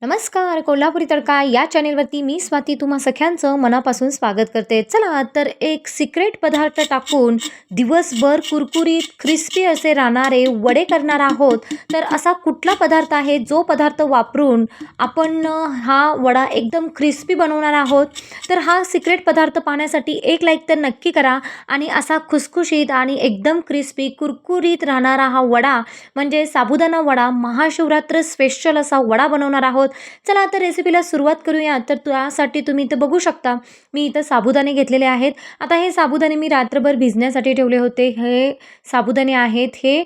नमस्कार. कोल्हापुरी तडका या चॅनेलवरती मी स्वाती तुम्हा सगळ्यांचं मनापासून स्वागत करते. चला तर एक सिक्रेट पदार्थ टाकून दिवसभर कुरकुरीत क्रिस्पी असे राहणारे वडे करणार आहोत. तर असा कुठला पदार्थ आहे जो पदार्थ वापरून आपण हा वडा एकदम क्रिस्पी बनवणार आहोत. तर हा सिक्रेट पदार्थ पाहण्यासाठी एक लाईक तर नक्की करा आणि असा खुसखुशीत आणि एकदम क्रिस्पी कुरकुरीत राहणारा हा वडा म्हणजे साबुदाणा वडा महाशिवरात्र स्पेशल असा वडा बनवणार आहोत. चला आता रेसिपीला सुरुवात करूया. तर त्यासाठी तुम्ही इथं बघू शकता मी इथं साबुदाणे घेतलेले आहेत. आता हे साबुदाणे मी रात्रभर भिजण्यासाठी ठेवले होते. हे साबुदाणे आहेत हे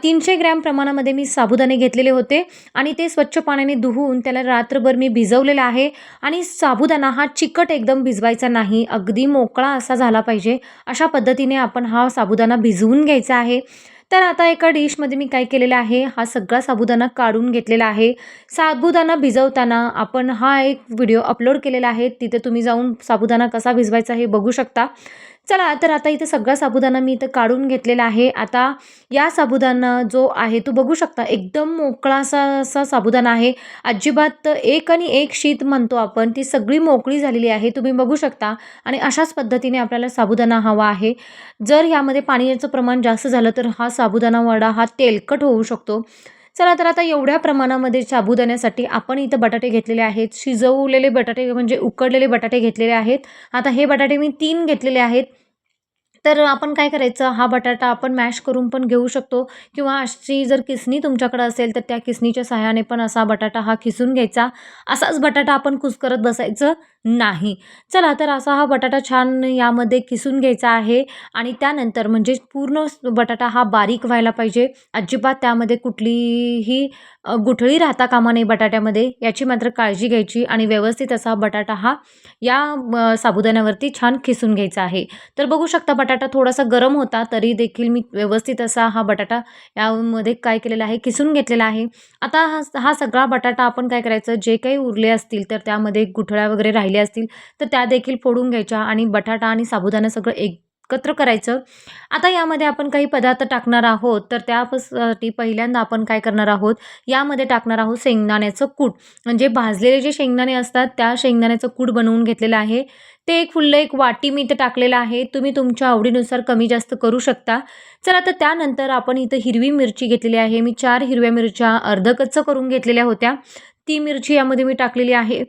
300 ग्रॅम प्रमाणामध्ये मी साबुदाणे घेतलेले होते आणि ते स्वच्छ पाण्याने धुवून त्याला रात्रभर मी भिजवलेलं आहे. आणि साबुदाणा हा चिकट एकदम भिजवायचा नाही, अगदी मोकळा असा झाला पाहिजे. अशा पद्धतीने आपण हा साबुदाणा भिजवून घ्यायचा आहे. तर आता एका डिशमध्ये मी काय केलेलं आहे, हा सगळा साबुदाणा काढून घेतलेला आहे. साबुदाणा भिजवताना आपण हा एक व्हिडिओ अपलोड केलेला आहे, तिथे तुम्ही जाऊन साबुदाणा कसा भिजवायचा हे बघू शकता. चला तर आता इथे सगळा साबुदाणा मी इथं काढून घेतलेला आहे. आता या साबुदाणा जो आहे तो बघू शकता एकदम मोकळासा असा साबुदाणा आहे. अजिबात एक आणि एक शीत म्हणतो आपण, ती सगळी मोकळी झालेली आहे, तुम्ही बघू शकता. आणि अशाच पद्धतीने आपल्याला साबुदाणा हवा आहे. जर यामध्ये पाण्याचं प्रमाण जास्त झालं तर हा साबुदाणा वडा हा तेलकट होऊ शकतो. चला तर आता एवढ्या प्रमाणामध्ये साबुदाण्यासाठी आपण इथं बटाटे घेतलेले आहेत. शिजवलेले बटाटे म्हणजे उकडलेले बटाटे घेतलेले आहेत. आता हे बटाटे मी 3 घेतलेले आहेत. तर आपण काय करायचं, हा बटाटा आपण मॅश करून पण घेऊ शकतो किंवा अशी जर किसणी तुमच्याकडे असेल तर त्या किसणीच्या सहाय्याने पण असा बटाटा हा किसून घ्यायचा. असाच बटाटा आपण कुस्करत बसायचं नाही. चला तर असा हा बटाटा छान यामध्ये किसून घ्यायचा आहे आणि त्यानंतर म्हणजे पूर्ण बटाटा हा बारीक व्हायला पाहिजे. अजिबात त्यामध्ये कुठलीही गुठळी राहता कामा नये बटाट्यामध्ये, याची मात्र काळजी घ्यायची आणि व्यवस्थित असा बटाटा हा या साबुदाण्यावरती छान किसून घ्यायचा आहे. तर बघू शकता बटाटा थोडासा गरम होता तरी देखील मी व्यवस्थित असा हा बटाटा यामध्ये काय केलेला आहे, किसून घेतलेला आहे. आता हा हा सगळा बटाटा आपण काय करायचं, जे काही उरले असतील तर त्यामध्ये गुठळ्या वगैरे राहिल्या असतील तर त्या देखील फोडून घ्यायच्या आणि बटाटा आणि साबुदाणा सगळं एकत्र करायचं. आता यामध्ये आपण काही पदार्थ टाकणार आहोत, तर त्यासाठी पहिल्यांदा आपण काय करणार आहोत, यामध्ये टाकणार आहोत शेंगदाण्याचं कूट. म्हणजे भाजलेले जे शेंगदाणे असतात त्या शेंगदाण्याचं कूट बनवून घेतलेलं आहे. ते एक फुल्ल एक वाटी मी इथे टाकलेलं आहे. तुम्ही तुमच्या आवडीनुसार कमी जास्त करू शकता. चला तर त्यानंतर आपण इथं हिरवी मिरची घेतलेली आहे. मी 4 हिरव्या मिरच्या अर्ध कच्चं करून घेतलेल्या होत्या. ती मिरची यामध्ये मी टाकलेली आहे.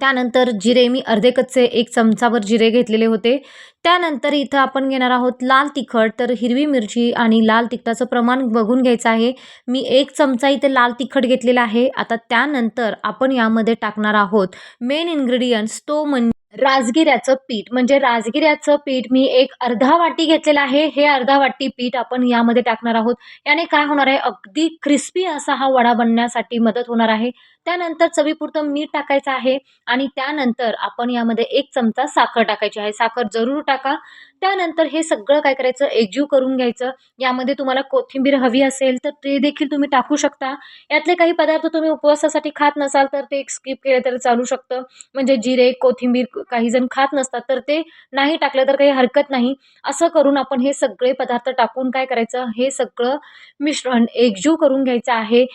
त्यानंतर जिरे मी अर्धे कच्चे 1 चमचाभर जिरे घेतलेले होते. त्यानंतर इथं आपण घेणार आहोत लाल तिखट. तर हिरवी मिरची आणि लाल तिखटाचं प्रमाण बघून घ्यायचं आहे. मी 1 चमचा इथे लाल तिखट घेतलेला आहे. आता त्यानंतर आपण यामध्ये टाकणार आहोत मेन इन्ग्रेडियंट्स, तो म्हणजे राजगिऱ्याचं पीठ. म्हणजे राजगिऱ्याचं पीठ मी एक अर्धा वाटी घेतलेलं आहे. हे अर्धा वाटी पीठ आपण यामध्ये टाकणार आहोत. याने काय होणार आहे, अगदी क्रिस्पी असा हा वडा बनण्यासाठी मदत होणार आहे. त्यानंतर चवीपुरतं मीठ टाकायचं आहे आणि त्यानंतर आपण यामध्ये 1 चमचा साखर टाकायची आहे. साखर जरूर टाका. त्यानंतर हे सगळं काय करायचं, एकजीव करून घ्यायचं. यामध्ये तुम्हाला कोथिंबीर हवी असेल तर ते देखील तुम्ही टाकू शकता. यातले काही पदार्थ तुम्ही उपवासासाठी खात नसाल तर ते स्किप केलं तरी चालू शकतं. म्हणजे जिरे, कोथिंबीर काही जण खात नसतात तर ते नाही टाकलं तर काही हरकत नाही. असं करून आपण हे सगळे पदार्थ टाकून काय करायचं, हे सगळं मिश्रण एकजीव करून घ्यायचं आहे.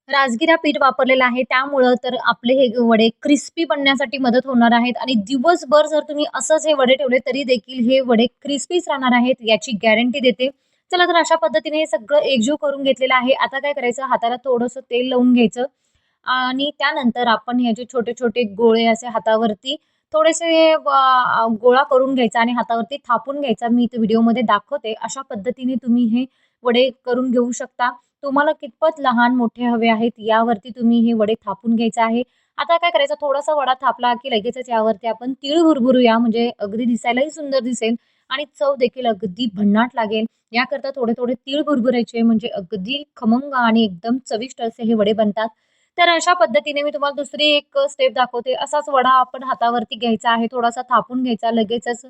राजगिरा पीठ वापरलेलं आहे त्यामुळं तर आपले हे वडे क्रिस्पी बनण्यासाठी मदत होणार आहेत आणि दिवसभर जर तुम्ही असंच हे वडे ठेवले तरी देखील हे वडे क्रिस्पीच राहणार आहेत, याची गॅरंटी देते. चला तर अशा पद्धतीने हे सगळं एकजीव करून घेतलेलं आहे. आता काय करायचं, हाताला थोडंसं तेल लावून घ्यायचं आणि त्यानंतर आपण ह्याचे छोटे-छोटे गोळे असे हातावरती थोडेसे गोळा करून घ्यायचा आणि हातावरती थापून घ्यायचा. मी इथे व्हिडिओमध्ये दाखवते. अशा पद्धतीने तुम्ही हे वडे करून घेऊ शकता. तुम्हाला कितपत लहान मोठे हवे आहेत यावरती तुम्ही हे वडे थापून घ्यायचं आहे. आता काय करायचं, थोडासा वडा थापला की लगेचच यावरती आपण तीळ भुरभुरूया, म्हणजे अगदी दिसायलाही सुंदर दिसेल आणि चव देखील अगदी भन्नाट लागेल. याकरता थोडे-थोडे तीळ भुरभुरायचे म्हणजे अगदी खमंग आणि एकदम चविष्ट असे हे वडे बनतात. तर अशा पद्धतीने मी तुम्हाला दुसरी एक स्टेप दाखवते. असाच वडा आपण हातावरती घ्यायचा आहे, थोडासा थापून घ्यायचा लगेचच.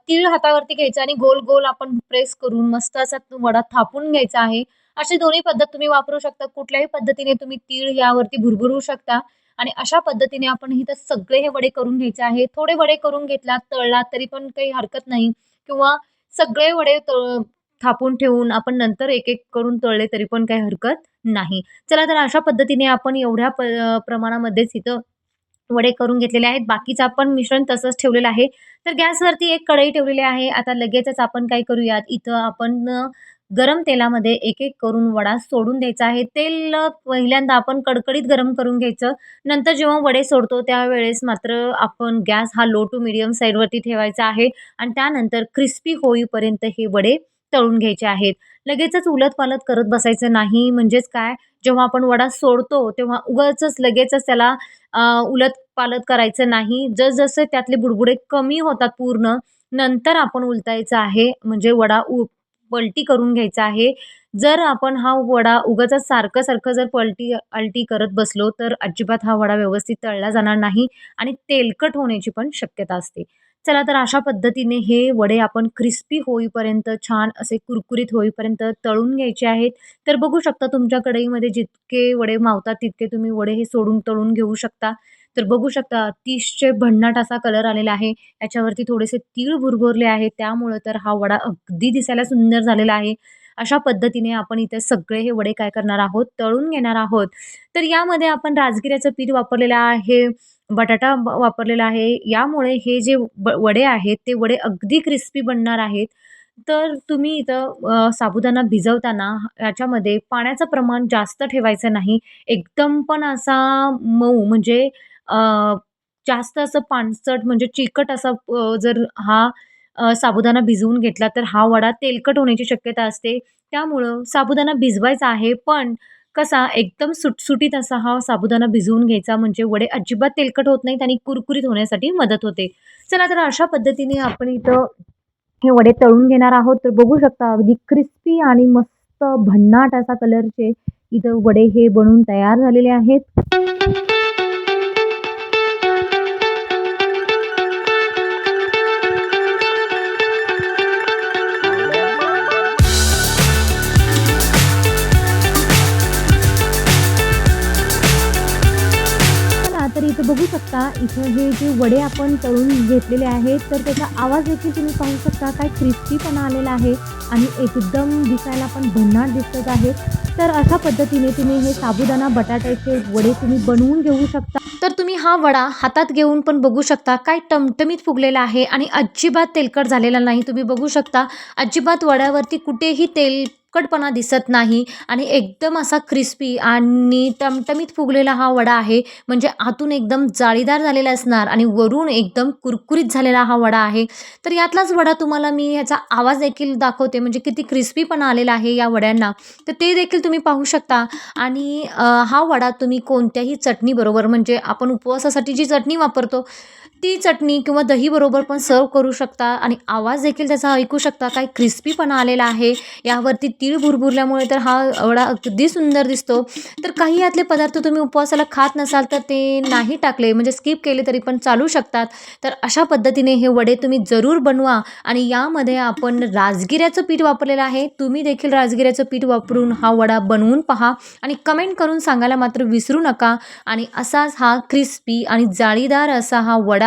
तीळ हातावरती घ्यायचा आणि गोल-गोल आपण प्रेस करून मस्त असा तो वडा थापून घ्यायचा आहे. अशी दोन्ही पद्धत तुम्ही वापरू शकता. कुठल्याही पद्धतीने तुम्ही तीळ यावरती भुरभुरू शकता आणि अशा पद्धतीने आपण इथं सगळे हे वडे करून घ्यायचे आहे. थोडे वडे करून घेतलात, तळलात तरी पण काही हरकत नाही किंवा सगळे वडे थापून ठेवून आपण नंतर एक-एक करून तळले तरी पण काही हरकत नाही. चला तर अशा पद्धतीने आपण एवढ्या प्रमाणामध्येच इथं वडे करून घेतलेले आहेत. बाकीचं आपण मिश्रण तसंच ठेवलेलं आहे. तर गॅसवरती एक कढई ठेवलेली आहे. आता लगेचच आपण काय करूयात, इथं आपण गरम तेलामध्ये एक-एक करून वडा सोडून द्यायचा आहे. तेल पहिल्यांदा आपण कडकडीत गरम करून घ्यायचं. नंतर जेव्हा वडे सोडतो त्यावेळेस मात्र आपण गॅस हा लो टू मीडियम साईडवरती ठेवायचा आहे आणि त्यानंतर क्रिस्पी होईपर्यंत हे वडे तळून घ्यायचे आहेत. लगेचच उलट-पालट करत बसायचं नाही. म्हणजेच काय, जेव्हा आपण वडा सोडतो तेव्हा उगाचच लगेचच त्याला उलट-पालट करायचं नाही. जसजसे त्यातले बुडबुडे कमी होतात पूर्ण, नंतर आपण उलटायचं आहे. म्हणजे वडा पलटी करून घ्यायचा आहे. जर आपण हा वडा उगाचच सारखं-सारखं जर पलटी-अल्टी करत बसलो, तर अजिबात हा वडा व्यवस्थित तळला जाणार नाही आणि तेलकट होण्याची पण शक्यता असते. चला तर अशा पद्धतीने हे वडे आपण क्रिस्पी होईपर्यंत, छान असे कुरकुरीत होईपर्यंत तळून घ्यायचे आहेत. तर बघू शकता तुमच्या कढईमध्ये जितके वडे मावतात तितके तुम्ही वडे हे सोडून तळून घेऊ शकता. तर बघू शकता अतिशय भन्नाट असा कलर आलेला आहे. याच्यावरती थोडेसे तीळ भुरभुरले आहेत. त्यामुळं तर हा वडा अगदी दिसायला सुंदर झालेला आहे. अशा पद्धतीने आपण इथे सगळे हे वडे काय करणार आहोत, तळून घेणार आहोत. तर यामध्ये आपण राजगिऱ्याचं पीठ वापरलेलं आहे, बटाटा वापरलेला आहे. यामुळे हे जे वडे आहेत, ते वडे अगदी क्रिस्पी बनणार आहेत. तर तुम्ही इथं साबुदाणा भिजवताना याच्यामध्ये पाण्याचं प्रमाण जास्त ठेवायचं नाही. एकदम पण असा मऊ म्हणजे अ, जास्त असं पाणचट म्हणजे चिकट असा जर हा साबुदाणा भिजवून घेतला, तर हा वडा तेलकट होण्याची शक्यता असते. त्यामुळं साबुदाणा भिजवायचा आहे, पण कसा एकदम सुटसुटीत असा हा साबुदाणा भिजवून घ्यायचा, म्हणजे वडे अजिबात तेलकट होत नाहीत आणि कुरकुरीत होण्यासाठी मदत होते. चला तर अशा पद्धतीने आपण इथं हे वडे तळून घेणार आहोत. तर बघू शकता अगदी क्रिस्पी आणि मस्त भन्नाट असा कलरचे इथं वडे हे बनून तयार झालेले आहेत. चला तर इथं बघू शकता, इथं हे जे वडे आपण तळून घेतलेले आहेत, तर त्याचा आवाज देखील तुम्ही पाहू शकता. काय क्रिस्पीपणा आलेला आहे आणि एकदम दिसायला पण भन्नाट दिसत आहे. तर अशा पद्धतीने तुम्ही हे साबुदाणा बटाट्याचे वडे तुम्ही बनवून घेऊ शकता. तर तुम्ही हा वडा हातात घेऊन पण बघू शकता. काय टमटमीत फुगलेला आहे आणि अजिबात तेलकट झालेला नाही. तुम्ही बघू शकता अजिबात वड्यावरती कुठेही तेलकटपणा दिसत नाही आणि एकदम असा क्रिस्पी आणि टमटमीत फुगलेला हा वडा आहे. म्हणजे आतून एकदम जाळीदार झालेला असणार आणि वरून एकदम कुरकुरीत झालेला हा वडा आहे. तर यातलाच वडा तुम्हाला मी ह्याचा आवाज देखील दाखवते, म्हणजे किती क्रिस्पीपणा आलेला आहे या वड्यांना. तर ते देखील तुम्ही पाहू शकता. आणि हा वडा तुम्ही कोणत्याही चटणीबरोबर, म्हणजे आपण उपवासासाठी जी चटणी वापरतो, ती चटणी किंवा दहीबरोबर पण सर्व्ह करू शकता आणि आवाज देखील त्याचा ऐकू शकता. काय क्रिस्पीपणा आलेला आहे. यावरती तीळ भुरभुरल्यामुळे तर हा वडा अगदी सुंदर दिसतो. तर काही यातले पदार्थ तुम्ही उपवासाला खात नसाल तर ते नाही टाकले, म्हणजे स्किप केले तरी पण चालू शकतात. तर अशा पद्धतीने हे वडे तुम्ही जरूर बनवा आणि यामध्ये आपण राजगिऱ्याचं पीठ वापरलेलं आहे. तुम्ही देखील राजगिऱ्याचं पीठ वापरून हा वडा बनवून पहा आणि कमेंट करून सांगायला मात्र विसरू नका. आणि असाच हा क्रिस्पी आणि जाळीदार असा हा वडा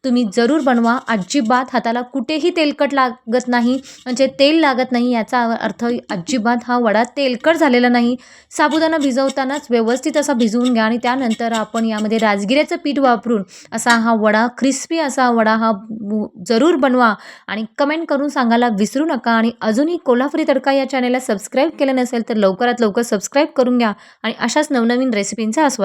तुम्ही जरूर बनवा. अजिबात हाताला कुठेही तेलकट लागत नाही, म्हणजे तेल लागत नाही, याचा अर्थ अजिबात हा वडा तेलकट झालेला नाही. साबुदाणा भिजवतानाच व्यवस्थित असा भिजवून घ्या आणि त्यानंतर आपण यामध्ये राजगिऱ्याचं पीठ वापरून असा हा वडा, क्रिस्पी असा वडा हा जरूर बनवा आणि कमेंट करून सांगायला विसरू नका. आणि अजूनही कोल्हापुरी तडका या चॅनेलला सबस्क्राईब केलं नसेल तर लवकरात लवकर सबस्क्राईब करून घ्या आणि अशाच नवनवीन रेसिपींचा आस्वाद